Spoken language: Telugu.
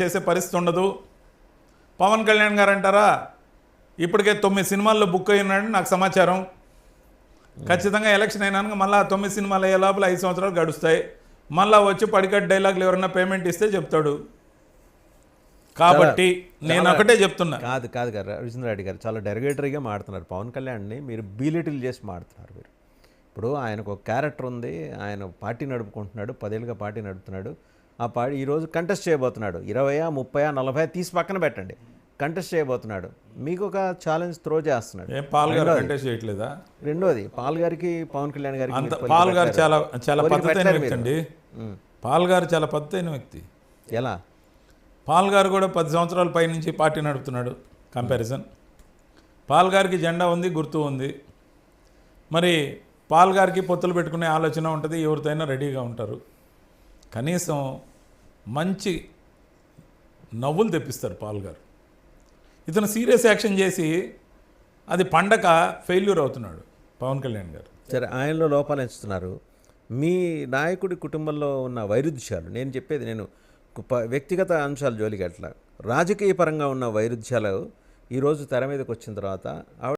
చేసే పరిస్థితి ఉండదు. పవన్ కళ్యాణ్ గారు అంటారా ఇప్పటికే 9 సినిమాల్లో బుక్ అయినాడని నాకు సమాచారం. ఖచ్చితంగా ఎలక్షన్ అయినాక మళ్ళీ 9 సినిమాలు అయ్యే లోపల 5 సంవత్సరాలు గడుస్తాయి. మళ్ళీ వచ్చి పడికట్ డైలాగులు ఎవరన్నా పేమెంట్ ఇస్తే చెప్తాడు. కాబట్టి నేను ఒకటే చెప్తున్నా. కాదు గారు రవిచంద్రారెడ్డి గారు చాలా డెరగేటరీగా మాడుతున్నారు. పవన్ కళ్యాణ్ని మీరు బీలిటిల్ చేసి మాడుతున్నారు. మీరు ఇప్పుడు ఆయనకు ఒక క్యారెక్టర్ ఉంది, ఆయన పార్టీ నడుపుకుంటున్నాడు, 10 ఏళ్ళుగా పార్టీ నడుపుతున్నాడు. ఆ పార్టీ ఈరోజు కంటెస్ట్ చేయబోతున్నాడు. 20, 30, 40 తీసి పక్కన పెట్టండి, కంటెస్ట్ చేయబోతున్నాడు. మీకు ఒక ఛాలెంజ్ త్రో చేస్తున్నాడు. పాల్ గారు కంటెస్ట్ చేయట్లేదా? రెండోది పాల్ గారికి పవన్ కళ్యాణ్ గారికి పాల్ గారు చాలా చాలా పద్ధతైన వ్యక్తి అండి. పాల్ గారు చాలా పద్ధతైన వ్యక్తి. ఎలా? పాల్ గారు కూడా 10 సంవత్సరాల పై నుంచి పార్టీ నడుపుతున్నాడు. కంపారిజన్ పాల్ గారికి జెండా ఉంది, గుర్తు ఉంది. మరి పాల్ గారికి పొత్తులు పెట్టుకునే ఆలోచన ఉంటుంది, ఎవరితోనైనా రెడీగా ఉంటారు. కనీసం మంచి నవ్వులు తెప్పిస్తారు పాల్ గారు. ఇతను సీరియస్ యాక్షన్ చేసి అది పండగ ఫెయిల్యూర్ అవుతున్నాడు పవన్ కళ్యాణ్ గారు. సరే, ఆయనలో లోపాలు ఎంచుతున్నారు. మీ నాయకుడి కుటుంబంలో ఉన్న వైరుధ్యాలు, నేను చెప్పేది నేను వ్యక్తిగత అంశాలు జోలికి అట్లా రాజకీయ పరంగా ఉన్న వైరుధ్యాలు ఈరోజు తెర మీదకి వచ్చిన తర్వాత